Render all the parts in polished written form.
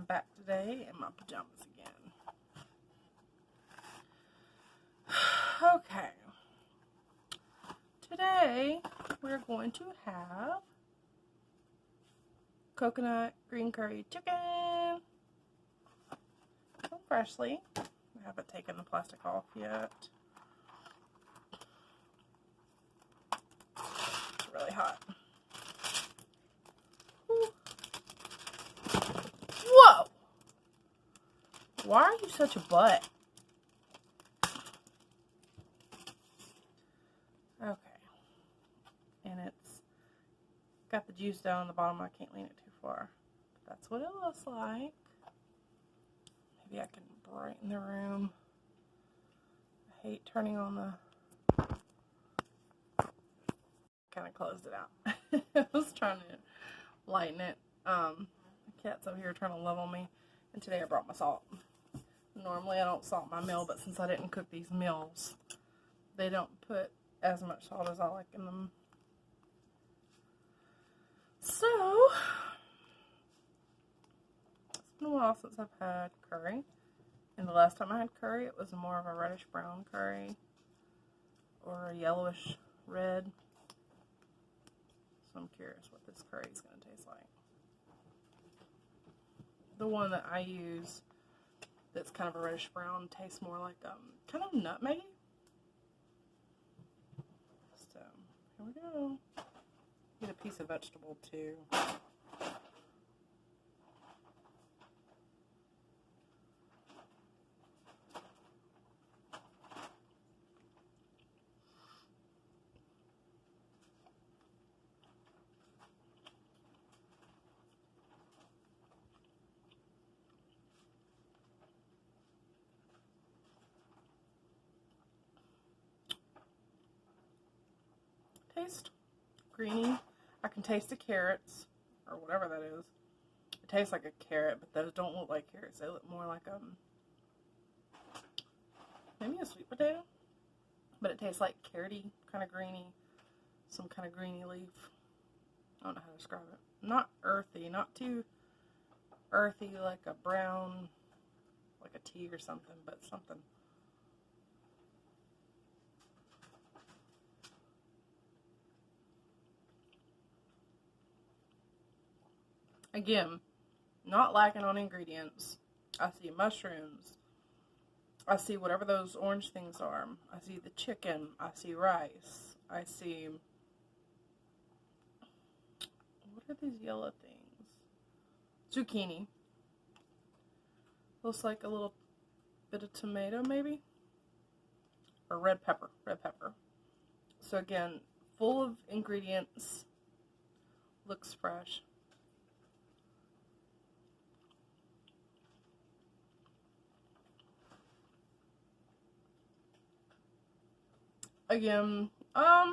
I'm back today in my pajamas again. Okay. Today we're going to have coconut green curry chicken. Freshly. I haven't taken the plastic off yet. It's really hot. Woo. Whoa! Why are you such a butt? Okay. And it's got the juice down on the bottom. I can't lean it too far. But that's what it looks like. Maybe I can brighten the room. I hate turning on the... Kind of closed it out. I was trying to lighten it. The cat's over here trying to level me. And today I brought my salt. Normally I don't salt my meal, but since I didn't cook these meals, they don't put as much salt as I like in them. So, it's been a while since I've had curry. And the last time I had curry, it was more of a reddish brown curry. Or a yellowish red. So I'm curious what this curry is going to taste like. The one that I use that's kind of a reddish brown tastes more like kind of nutmeggy. So here we go. Get a piece of vegetable too. Taste greeny. I can taste the carrots or whatever that is. It tastes like a carrot, but those don't look like carrots. They look more like maybe a sweet potato, but it tastes like carroty, kind of greeny, some kind of greeny leaf. I don't know how to describe it. Not earthy, not too earthy like a brown, like a tea or something, but something. Again, not lacking on ingredients. I see mushrooms. I see whatever those orange things are. I see the chicken. I see rice. I see... What are these yellow things? Zucchini. Looks like a little bit of tomato, maybe? Or red pepper. Red pepper. So again, full of ingredients. Looks fresh. Again, I'm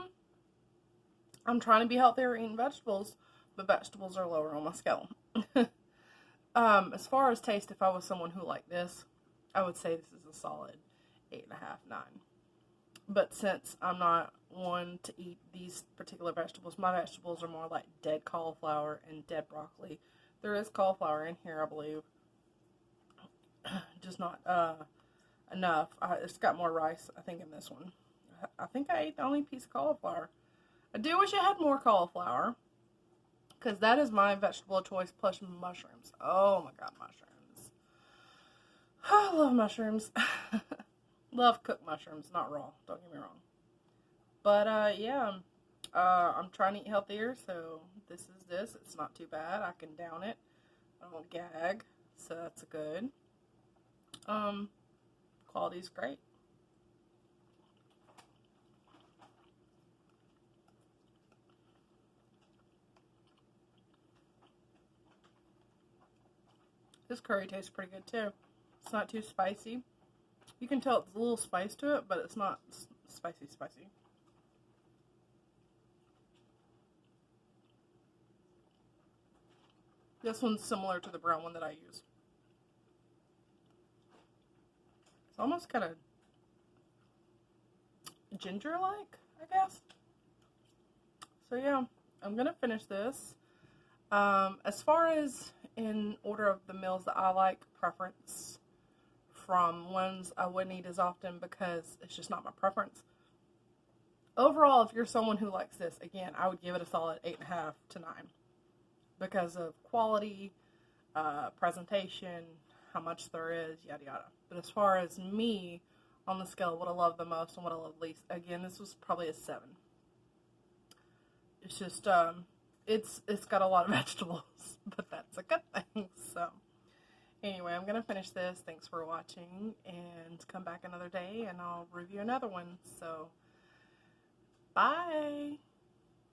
trying to be healthier eating vegetables, but vegetables are lower on my scale. As far as taste, if I was someone who liked this, I would say this is a solid 8.5, 9. But since I'm not one to eat these particular vegetables, my vegetables are more like dead cauliflower and dead broccoli. There is cauliflower in here, I believe. Just not enough. It's got more rice, I think, in this one. I think I ate the only piece of cauliflower. I do wish I had more cauliflower, because that is my vegetable of choice, plus mushrooms. Oh my god, mushrooms. I love mushrooms. Love cooked mushrooms, not raw, don't get me wrong. But yeah, I'm trying to eat healthier, so this is this. It's not too bad. I can down it. I don't gag, so that's good. Quality's great. This curry tastes pretty good too. It's not too spicy. You can tell it's a little spice to it, but it's not spicy. This one's similar to the brown one that I use. It's almost kind of ginger-like, I guess. So yeah, I'm going to finish this. As far as in order order of the meals that I like, preference from ones I wouldn't eat as often because it's just not my preference. Overall, if you're someone who likes this, again, I would give it a solid 8.5 to 9 because of quality, presentation, how much there is, yada yada. But as far as me on the scale, what I love the most and what I love least, again, this was probably a 7. It's just it's got a lot of vegetables, but that's a good thing. So anyway, I'm gonna finish this. Thanks for watching, and come back another day and I'll review another one. So bye.